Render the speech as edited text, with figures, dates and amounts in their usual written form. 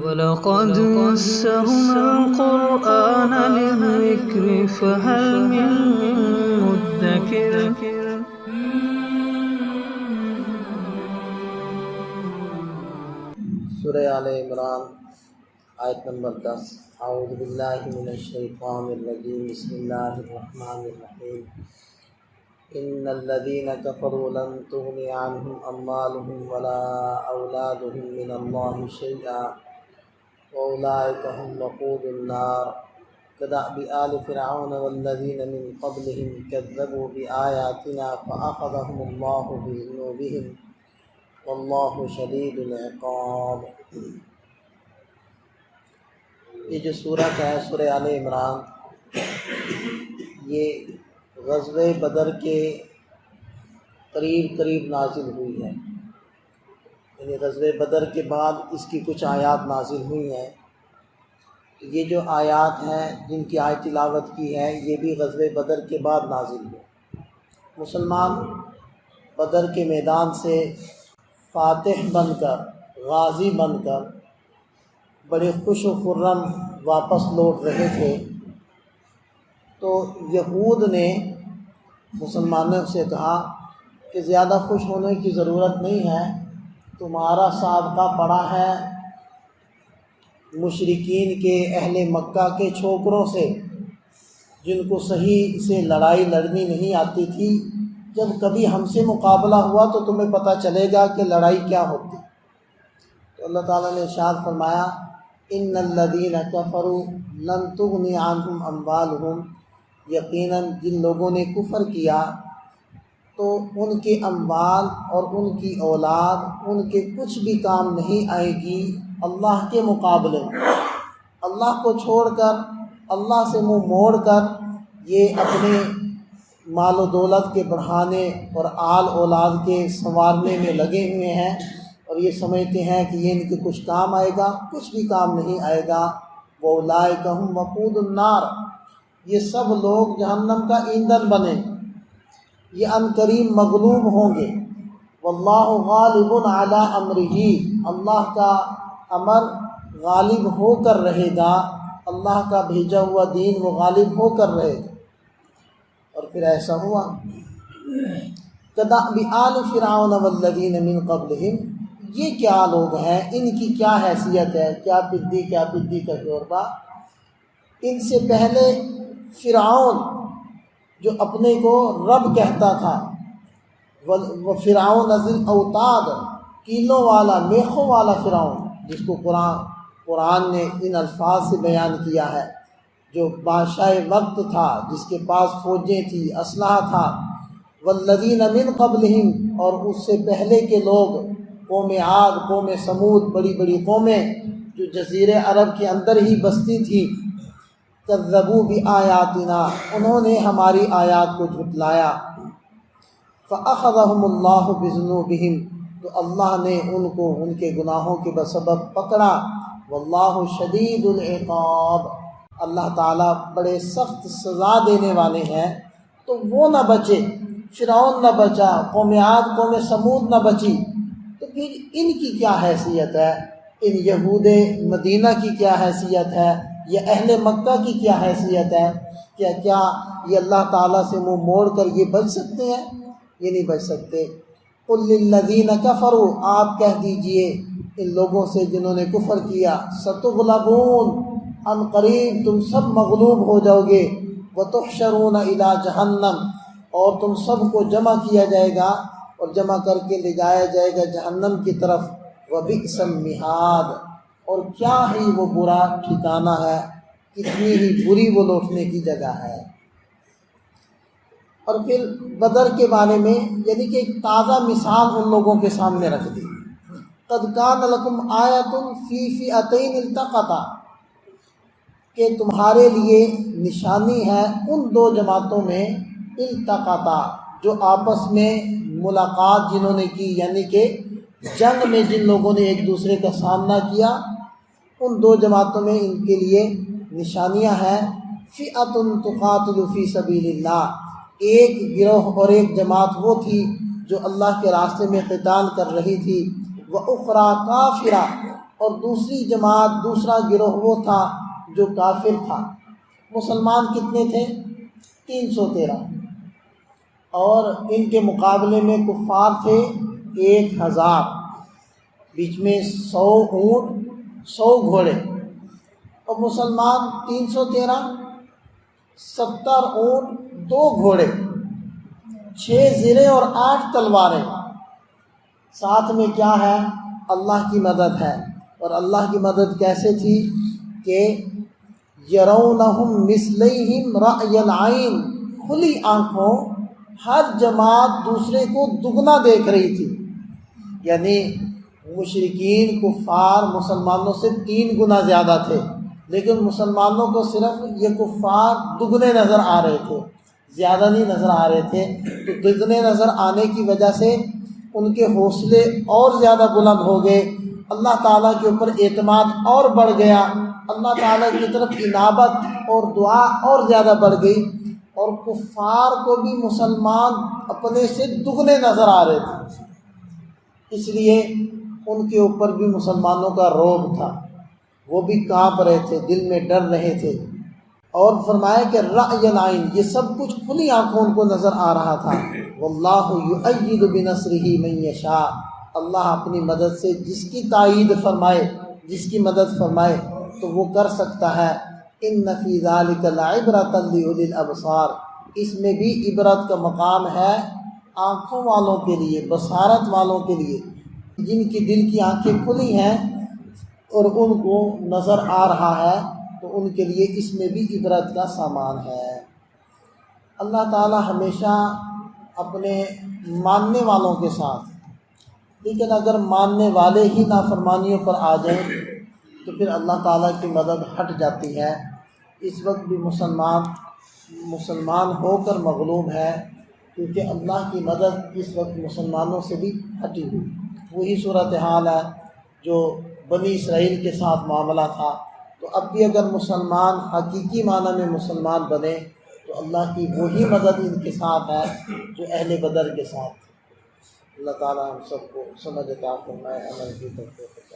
وَلَقَدْ يَسَّرْنَا الْقُرْآنَ لِلذِّكْرِ فَهَلْ مِن مُّدَّكِرٍ سورہ آل عمران آیت نمبر 10 اعوذ باللہ من الشیطان الرجیم بسم اللہ الرحمن الرحیم ان الذین کفروا لن تغنی عنہم اموالہم ولا اولادہم من اللہ شیئا واولئک هم وقود النار كدأب آل فرعون والذین من قبلہم کذبوا بآیاتنا فأخذهم اللہ بذنوبہم واللہ شدید العقاب۔ یہ جو سورت ہے سورہ آل عمران، یہ غزوہ بدر کے قریب نازل ہوئی ہے، یعنی غزوہ بدر کے بعد اس کی کچھ آیات نازل ہوئی ہیں۔ یہ جو آیات ہیں جن کی آیت تلاوت کی ہے یہ بھی غزوہ بدر کے بعد نازل ہوئی۔ مسلمان بدر کے میدان سے فاتح بن کر، غازی بن کر بڑے خوش و خرم واپس لوٹ رہے تھے، تو یہود نے مسلمانوں سے کہا کہ زیادہ خوش ہونے کی ضرورت نہیں ہے، تمہارا سابقہ پڑا ہے مشرکین کے اہل مکہ کے چھوکروں سے، جن کو صحیح سے لڑائی لڑنی نہیں آتی تھی۔ جب کبھی ہم سے مقابلہ ہوا تو تمہیں پتہ چلے گا کہ لڑائی کیا ہوتی۔ تو اللہ تعالیٰ نے ارشاد فرمایا ان الذین کفروا لن تغنی عنہم اموالہم، یقیناً جن لوگوں نے کفر کیا تو ان کے اموال اور ان کی اولاد ان کے کچھ بھی کام نہیں آئے گی اللہ کے مقابلے میں۔ اللہ کو چھوڑ کر، اللہ سے منہ موڑ کر یہ اپنے مال و دولت کے بڑھانے اور آل اولاد کے سنوارنے میں لگے ہوئے ہیں، اور یہ سمجھتے ہیں کہ یہ ان کے کچھ کام آئے گا، کچھ بھی کام نہیں آئے گا۔ وَأُولَٰئِكَ هُمْ وَقُودُ النَّارِ، یہ سب لوگ جہنم کا ایندھن بنے، یہ عنقریب مغلوب ہوں گے۔ وَاللَّهُ غَالِبٌ عَلَىٰ أَمْرِهِ، اللہ کا امر غالب ہو کر رہے گا، اللہ کا بھیجا ہوا دین وہ غالب ہو کر رہے گا۔ اور پھر ایسا ہوا كدأب آل فرعون والذین من قبلہم، یہ کیا لوگ ہیں، ان کی کیا حیثیت ہے، کیا پدی کا شوربہ۔ ان سے پہلے فرعون جو اپنے کو رب کہتا تھا، وہ فرعون ذی الاوتاد، کیلوں والا، میخوں والا فرعون، جس کو قرآن نے ان الفاظ سے بیان کیا ہے، جو بادشاہ وقت تھا، جس کے پاس فوجیں تھی، اسلحہ تھا۔ والذین من قبلہم، اور اس سے پہلے کے لوگ، قوم عاد، قوم سمود، بڑی بڑی قومیں جو جزیرے عرب کے اندر ہی بستی تھی۔ کذبوا بآیاتنا، انہوں نے ہماری آیات کو جھٹلایا۔ فأخذهم اللہ بذنوبہم، تو اللہ نے ان کو ان کے گناہوں کے سبب پکڑا۔ واللہ شدید العقاب، اللہ تعالیٰ بڑے سخت سزا دینے والے ہیں۔ تو وہ نہ بچے، فرعون نہ بچا، قوم عاد، قوم سمود نہ بچی، تو پھر ان کی کیا حیثیت ہے، ان یہود مدینہ کی کیا حیثیت ہے، یا اہل مکہ کی کیا حیثیت ہے؟ کیا یہ اللہ تعالیٰ سے منہ موڑ کر یہ بچ سکتے ہیں؟ یہ نہیں بچ سکتے۔ قل للذین کفروا، آپ کہہ دیجئے ان لوگوں سے جنہوں نے کفر کیا، ستغلبون، ان قریب تم سب مغلوب ہو جاؤ گے، وتحشرون الی جہنم، اور تم سب کو جمع کیا جائے گا اور جمع کر کے لے جایا جائے گا جہنم کی طرف۔ وبئس المہاد، اور کیا ہی وہ برا ٹھکانہ ہے، کتنی ہی بری وہ لوٹنے کی جگہ ہے۔ اور پھر بدر کے بارے میں یعنی کہ ایک تازہ مثال ان لوگوں کے سامنے رکھ دی۔ قد کان لکم آیۃ فی فئتین التقطا، کہ تمہارے لیے نشانی ہے ان دو جماعتوں میں، التقطا، جو آپس میں ملاقات جنہوں نے کی، یعنی کہ جنگ میں جن لوگوں نے ایک دوسرے کا سامنا کیا، ان دو جماعتوں میں ان کے لیے نشانیاں ہیں۔ فئۃ تقاتل فی سبیل اللہ، ایک گروہ اور ایک جماعت وہ تھی جو اللہ کے راستے میں قتال کر رہی تھی۔ وَأُخْرَى کافرہ، اور دوسری جماعت دوسرا گروہ وہ تھا جو کافر تھا۔ مسلمان کتنے تھے؟ 313، اور ان کے مقابلے میں کفار تھے 1000، بیچ میں 100 اونٹ 100 گھوڑے، اور مسلمان 313، 70 اونٹ 2 گھوڑے، 6 زرے اور 8 تلواریں، ساتھ میں کیا ہے؟ اللہ کی مدد ہے۔ اور اللہ کی مدد کیسے تھی کہ یرونہم مثلیہم رأی العین، کھلی آنکھوں ہر جماعت دوسرے کو دگنا دیکھ رہی تھی، یعنی مشرکین کفار مسلمانوں سے 3 گنا زیادہ تھے، لیکن مسلمانوں کو صرف یہ کفار دگنے نظر آ رہے تھے، زیادہ نہیں نظر آ رہے تھے۔ تو دگنے نظر آنے کی وجہ سے ان کے حوصلے اور زیادہ بلند ہو گئے، اللہ تعالیٰ کے اوپر اعتماد اور بڑھ گیا، اللہ تعالیٰ کی طرف انابت اور دعا اور زیادہ بڑھ گئی، اور کفار کو بھی مسلمان اپنے سے دگنے نظر آ رہے تھے، اس لیے ان کے اوپر بھی مسلمانوں کا رعب تھا، وہ بھی کانپ رہے تھے، دل میں ڈر رہے تھے۔ اور فرمایا کہ رأی العین، یہ سب کچھ کھلی آنکھوں ان کو نظر آ رہا تھا۔ واللہ یؤید بنصرہ من یشاء، اللہ اپنی مدد سے جس کی تائید فرمائے، جس کی مدد فرمائے تو وہ کر سکتا ہے۔ ان فی ذلک لعبرۃ لأولی الابصار، اس میں بھی عبرت کا مقام ہے آنکھوں والوں کے لیے، بصارت والوں کے لیے، جن کی دل کی آنکھیں کھلی ہیں اور ان کو نظر آ رہا ہے، تو ان کے لیے اس میں بھی عبرت کا سامان ہے۔ اللہ تعالی ہمیشہ اپنے ماننے والوں کے ساتھ، لیکن اگر ماننے والے ہی نافرمانیوں پر آ جائیں تو پھر اللہ تعالیٰ کی مدد ہٹ جاتی ہے۔ اس وقت بھی مسلمان ہو کر مغلوب ہے، کیونکہ اللہ کی مدد اس وقت مسلمانوں سے بھی ہٹی ہوئی۔ وہی صورتحال ہے جو بنی اسرائیل کے ساتھ معاملہ تھا۔ تو اب بھی اگر مسلمان حقیقی معنی میں مسلمان بنے تو اللہ کی وہی مدد ان کے ساتھ ہے جو اہل بدر کے ساتھ۔ اللہ تعالیٰ ہم سب کو سمجھ عطا فرمائے، عمل کی توفیق۔